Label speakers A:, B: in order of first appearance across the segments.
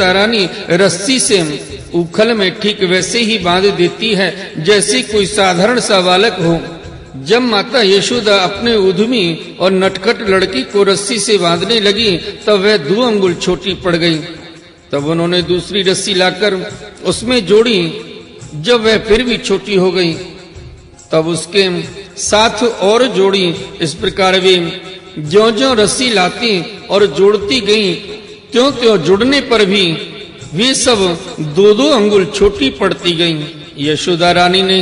A: रानी रस्सी से उखल में ठीक वैसे ही बांध देती है जैसे कोई साधारण सा बालक हो। जब माता यशोदा अपने उद्यमी और नटखट लड़की को रस्सी से बांधने लगी तब वह 2 अंगुल छोटी पड़ गई। तब उन्होंने दूसरी रस्सी लाकर उसमें जोड़ी। जब वह फिर भी छोटी हो गई तब उसके साथ और जोड़ी। इस प्रकार वे ज्यों-ज्यों रस्सी लाती और जोड़ती गईं, त्यों-त्यों जुड़ने पर भी वे सब 2-2 अंगुल छोटी पड़ती गईं। यशोदा रानी ने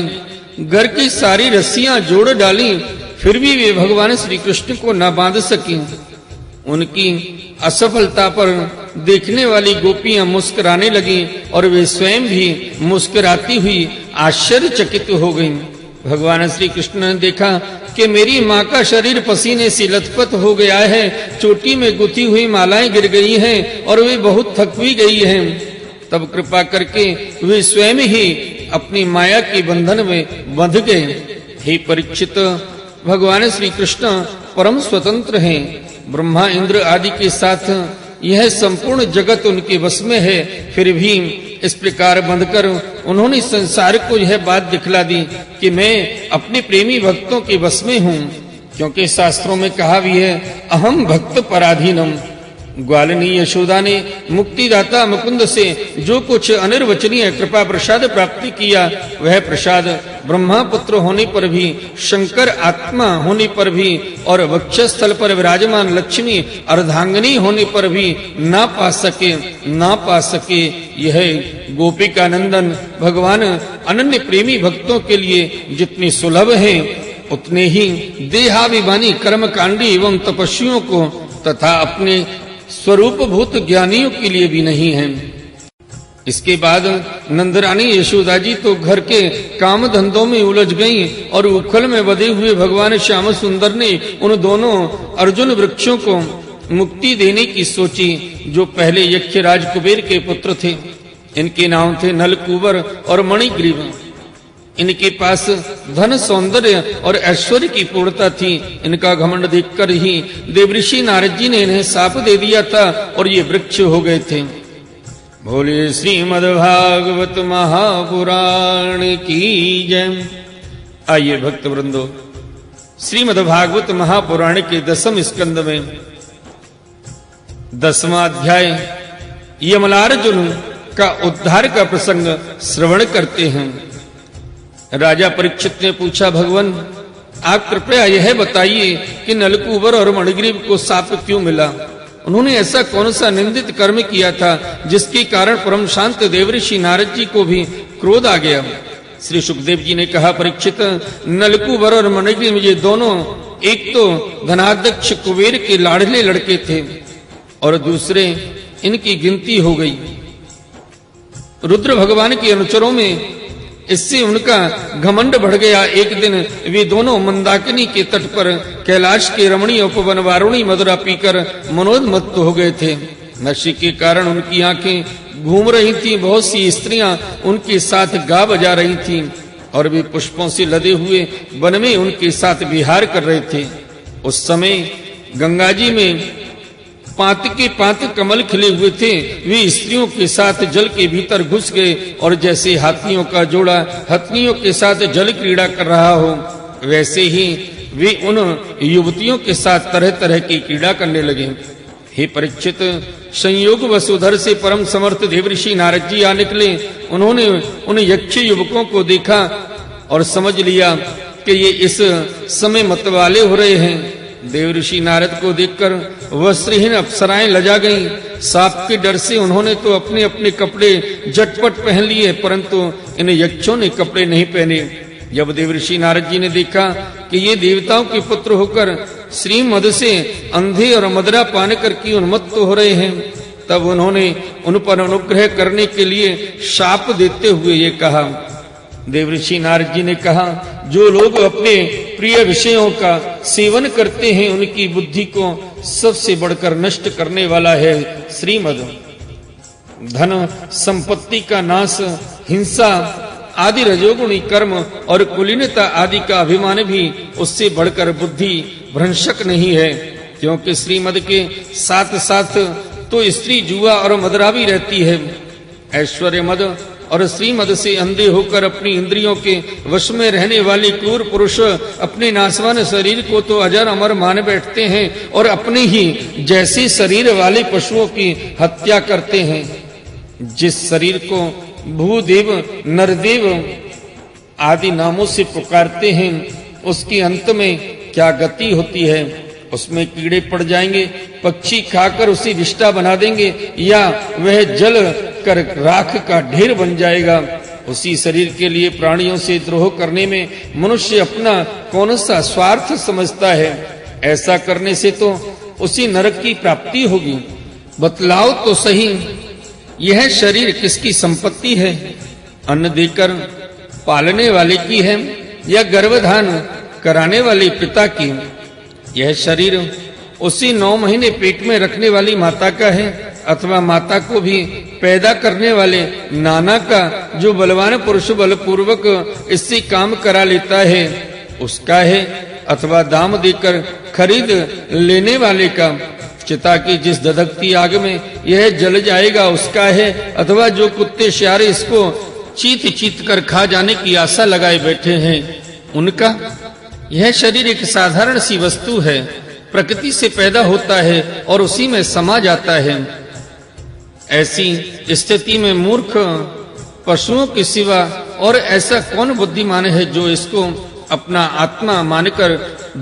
A: घर की सारी रस्सियां जोड़ डाली, फिर भी वे भगवान श्री कृष्ण को न बांध सकी। उनकी असफलता पर देखने वाली गोपियां मुस्कुराने लगीं और वे स्वयं भी मुस्कुराती हुई आश्चर्यचकित हो गईं। भगवान श्री कृष्ण ने देखा कि मेरी माँ का शरीर पसीने से लथपथ हो गया है, चोटी में गुथी हुई मालाएं गिर गई हैं और वे बहुत थक भी गई हैं। तब कृपा करके वे स्वयं ही अपनी माया के बंधन में बंध गए। हे परीक्षित, भगवान श्री कृष्ण परम स्वतंत्र हैं। ब्रह्मा इंद्र आदि के साथ यह संपूर्ण जगत उनके वश में है, फिर भी इस प्रकार बंधकर उन्होंने संसार को यह बात दिखला दी कि मैं अपने प्रेमी भक्तों के वश में हूँ। क्योंकि शास्त्रों में कहा भी है, अहम भक्त पराधीनम। ग्वालिनी यशोदा ने मुक्तिदाता मुकुंद से जो कुछ अनिर्वचनीय कृपा प्रसाद प्राप्ति किया, वह प्रसाद ब्रह्मा पुत्र होने पर भी, शंकर आत्मा होने पर भी और वक्षस्थल पर विराजमान लक्ष्मी अर्धांगिनी होने पर भी ना पा सके। यह गोपिका नंदन भगवान अनन्य प्रेमी भक्तों के लिए जितने सुलभ हैं, उतने ही देहाभिमानी कर्मकांडी एवं तपस्वियों को तथा अपने स्वरूप भूत ज्ञानियों के लिए भी नहीं है। इसके बाद नंदरानी यशोदा जी तो घर के काम धंधों में उलझ गईं और उखल में बंधे हुए भगवान श्याम सुंदर ने उन दोनों अर्जुन वृक्षों को मुक्ति देने की सोची, जो पहले यक्षराज कुबेर के पुत्र थे। इनके नाम थे नलकूबर और मणिग्रीव। इनके पास धन, सौंदर्य और ऐश्वर्य की पूर्णता थी। इनका घमंड देखकर ही देवऋषि नारद जी ने इन्हें शाप दे दिया था और ये वृक्ष हो गए थे। बोलिए श्रीमद्भागवत महापुराण की जय। आइए भक्त वृंदो, श्रीमद्भागवत महापुराण के 10वें स्कंद में 10वां अध्याय यमलार्जुन का उद्धार का प्रसंग श्रवण करते हैं। राजा परीक्षित ने पूछा, भगवान आप कृपया यह बताइए कि नलकूबर और मणिग्रीव को शाप क्यों मिला? उन्होंने ऐसा कौन सा निंदित कर्म किया था जिसके कारण परम शांत देवऋषि नारद जी को भी क्रोध आ गया? श्री सुखदेव जी ने कहा, परीक्षित, नलकूबर और मणिग्रीव ये दोनों एक तो धनाध्यक्ष कुबेर के लाडले लड़के थे और दूसरे इनकी गिनती हो गई रुद्र भगवान के अनुचरों में। इससे उनका घमंड बढ़ गया। एक दिन वे दोनों मंदाकिनी के तट पर कैलाश के रमणीय उपवन वारुणी मदुरा पीकर मनोन्मत्त हो गए थे। नशे के कारण उनकी आंखें घूम रही थीं। बहुत सी स्त्रियां उनके साथ गा बजा रही थीं और वे पुष्पों से लदे हुए वन में उनके साथ विहार कर रहे थे। उस समय गंगा जी में पांत के पांत कमल खिले हुए थे। वे स्त्रियों के साथ जल के भीतर घुस गए और जैसे हाथियों का जोड़ा हथनियों के साथ जल क्रीड़ा कर रहा हो, वैसे ही वे उन युवतियों के साथ तरह तरह की क्रीड़ा करने लगे। हे परीक्षित, संयोग वसुधर से परम समर्थ देवऋषि नारद जी आ निकले। उन्होंने उन यक्ष युवकों को देखा और समझ लिया कि ये इस समय मतवाले हो रहे हैं। देवऋषि नारद को देखकर वस्त्रहीन अप्सराएं लजा गईं। सांप के डर से उन्होंने तो अपने अपने कपड़े झटपट पहन लिए, परंतु इन यक्षों ने कपड़े नहीं पहने। जब देवऋषि नारद जी ने देखा कि ये देवताओं के पुत्र होकर श्रीमद से अंधे और मदरा पान करके उन्मत्त हो रहे हैं, तब उन्होंने उन पर अनुग्रह करने के लिए शाप देते हुए ये कहा। देवऋषि नारद जी ने कहा, जो लोग अपने प्रिय विषयों का सेवन करते हैं, उनकी बुद्धि को सबसे बढ़कर नष्ट करने वाला है श्रीमद। धन संपत्ति का नाश, हिंसा आदि रजोगुणी कर्म और कुलीनता आदि का अभिमान भी उससे बढ़कर बुद्धि भ्रंशक नहीं है, क्योंकि श्रीमद के साथ साथ तो स्त्री जुआ और मदरावी रहती है। ऐश्वर्य मद और श्रीमद से अंधे होकर अपनी इंद्रियों के वश में रहने वाले क्रूर पुरुष अपने नासवान शरीर को तो अजर अमर मान बैठते हैं और अपने ही जैसे शरीर वाले पशुओं की हत्या करते हैं। जिस शरीर को भूदेव, नरदेव आदि नामों से पुकारते हैं, उसकी अंत में क्या गति होती है? उसमें कीड़े पड़ जाएंगे, पक्षी खाकर उसे विष्ठा बना देंगे, या वह जल कर राख का ढेर बन जाएगा। उसी शरीर के लिए प्राणियों से द्रोह करने में मनुष्य अपना कौन सा स्वार्थ समझता है? ऐसा करने से तो उसी नरक की प्राप्ति होगी। बतलाओ तो सही, यह शरीर किसकी संपत्ति है? अन्न देकर पालने वाले की है या गर्भधान कराने वाले पिता की? यह शरीर उसी 9 महीने पेट में रखने वाली माता का है अथवा माता को भी पैदा करने वाले नाना का, जो बलवान पुरुष बलपूर्वक इससे काम करा लेता है उसका है, अथवा दाम देकर खरीद लेने वाले का? चिता की जिस दधकती आग में यह जल जाएगा उसका है, अथवा जो कुत्ते श्यारे इसको चीत चीत कर खा जाने की आशा लगाए बैठे हैं उनका? यह शरीर एक साधारण सी वस्तु है, प्रकृति से पैदा होता है और उसी में समा जाता है। ऐसी स्थिति में मूर्ख पशुओं के सिवा और ऐसा कौन बुद्धिमान है जो इसको अपना आत्मा मानकर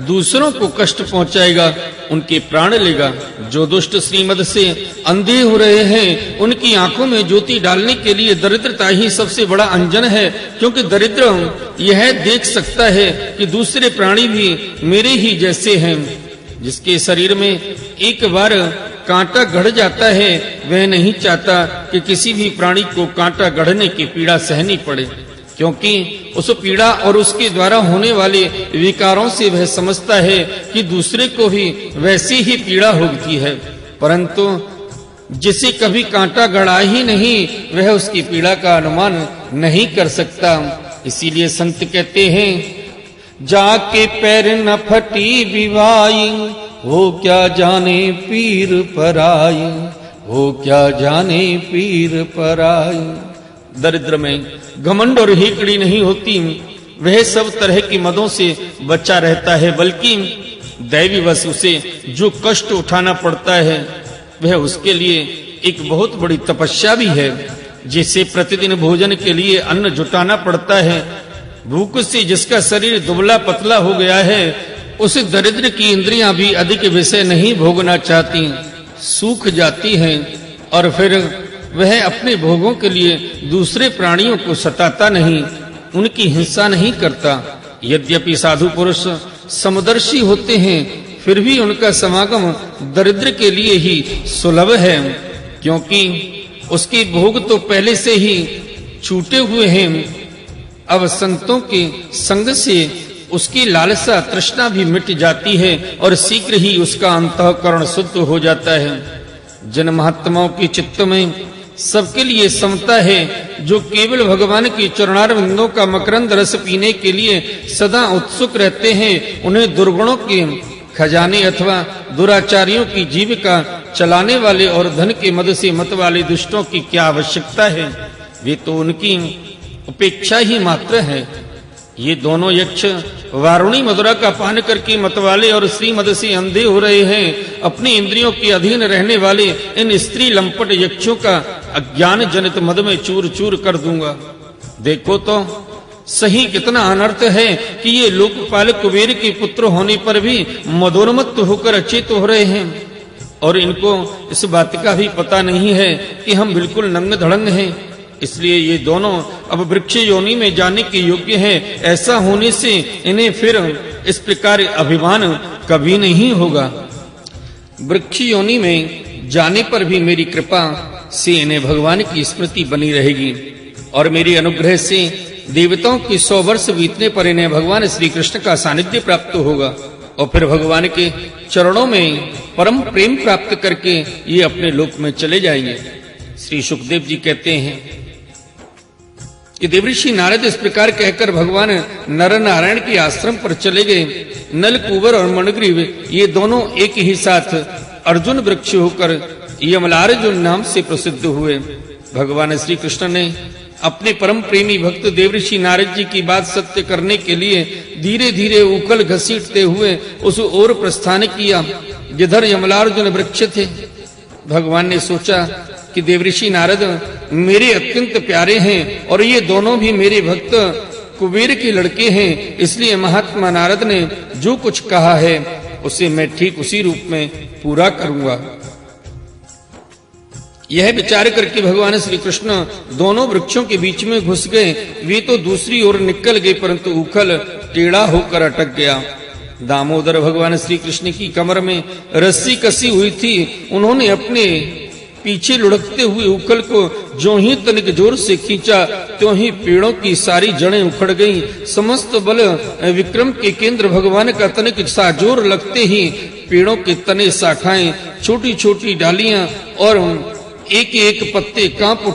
A: दूसरों को कष्ट पहुंचाएगा, उनके प्राण लेगा? जो दुष्ट श्रीमद से अंधे हो रहे हैं, उनकी आंखों में ज्योति डालने के लिए दरिद्रता ही सबसे बड़ा अंजन है, क्योंकि दरिद्र यह देख सकता है कि दूसरे प्राणी भी मेरे ही जैसे हैं। जिसके शरीर में एक बार कांटा गढ़ जाता है, वह नहीं चाहता कि किसी भी प्राणी को कांटा गढ़ने की पीड़ा सहनी पड़े, क्योंकि उस पीड़ा और उसके द्वारा होने वाले विकारों से वह समझता है कि दूसरे को भी वैसी ही पीड़ा होती है। परंतु जिसे कभी कांटा गड़ा ही नहीं, वह उसकी पीड़ा का अनुमान नहीं कर सकता। इसीलिए संत कहते हैं, जाके पैर न फटी विवाई, हो क्या जाने पीर पराई, हो क्या जाने पीर पराई। दरिद्र में घमंड और हिकड़ी नहीं होती, वह सब तरह की मदों से बचा रहता है, बल्कि दैवी वश उसे जो कष्ट उठाना पड़ता है वह उसके लिए एक बहुत बड़ी तपस्या भी है। जिसे प्रतिदिन भोजन के लिए अन्न जुटाना पड़ता है, भूख से जिसका शरीर दुबला पतला हो गया है, उस दरिद्र की इंद्रियां भी अधिक विषय नहीं भोगना चाहती, सूख जाती हैं, और फिर वह अपने भोगों के लिए दूसरे प्राणियों को सताता नहीं, उनकी हिंसा नहीं करता। यद्यपि साधु पुरुष समदर्शी होते हैं, फिर भी उनका समागम दरिद्र के लिए ही सुलभ है, क्योंकि उसके भोग तो पहले से ही छूटे हुए हैं। अब संतों के संग से उसकी लालसा तृष्णा भी मिट जाती है और शीघ्र ही उसका अंतःकरण शुद्ध हो जाता है। जिन महात्माओं की चित्त में सबके लिए समता है, जो केवल भगवान की चरणारविंदों का मकरंद रस पीने के लिए सदा उत्सुक रहते हैं, उन्हें दुर्गुणों के खजाने अथवा दुराचारियों की जीविका चलाने वाले और धन के मद से मत वाले दुष्टों की क्या आवश्यकता है? वे तो उनकी उपेक्षा ही मात्र है। ये दोनों यक्ष वारुणी मधुरा का पान करके मतवाले और श्रीमद से अंधे हो रहे हैं। अपनी इंद्रियों के अधीन रहने वाले इन स्त्री लंपट यक्षों का अज्ञान जनित मद में चूर चूर कर दूंगा। देखो तो सही कितना अनर्थ है कि ये लोकपाल कुबेर के पुत्र होने पर भी मदोन्मत्त होकर अचेत हो रहे हैं, और इनको इस बात का भी पता नहीं है कि हम बिल्कुल नंग धड़ंग हैं। इसलिए ये दोनों अब वृक्ष योनि में जाने के योग्य हैं। ऐसा होने से इन्हें फिर इस प्रकार अभिमान कभी नहीं होगा। वृक्ष योनि में जाने पर भी मेरी कृपा से इन्हें भगवान की स्मृति बनी रहेगी, और मेरी अनुग्रह से देवताओं की 100 वर्ष बीतने पर इन्हें भगवान श्री कृष्ण का सानिध्य प्राप्त होगा, और फिर भगवान के चरणों में परम प्रेम प्राप्त करके ये अपने लोक में चले जाएंगे। श्री सुखदेव जी कहते हैं कि देवऋषि नारद इस प्रकार कहकर भगवान नर नारायण के आश्रम पर चले गए। नल कुंवर और मनग्रीव ये दोनों एक ही साथ अर्जुन वृक्ष होकर यमलार्जुन नाम से प्रसिद्ध हुए। भगवान श्री कृष्ण ने अपने परम प्रेमी भक्त देवऋषि नारद जी की बात सत्य करने के लिए धीरे धीरे उखल घसीटते हुए उस ओर प्रस्थान किया जिधर यमलार्जुन वृक्ष थे। भगवान ने सोचा कि देवऋषि नारद मेरे अत्यंत प्यारे हैं और ये दोनों भी मेरे भक्त कुबेर के लड़के हैं, इसलिए महात्मा नारद ने जो कुछ कहा है उसे मैं ठीक उसी रूप में पूरा करूंगा। यह विचार करके भगवान श्री कृष्ण दोनों वृक्षों के बीच में घुस गए। वे तो दूसरी ओर निकल गए, परंतु उखल टेढ़ा होकर अटक गया। दामोदर भगवान श्री कृष्ण की कमर में रस्सी कसी हुई थी। उन्होंने अपने पीछे लुढ़कते हुए उखल को जो ही तनिक जोर से खींचा त्यों ही पेड़ों की सारी जड़ें उखड़ गईं। समस्त बल विक्रम के केंद्र भगवान का तनिक सा जोर लगते ही पेड़ों के तने शाखाएं, छोटी छोटी डालियां और एक एक पत्ते कांप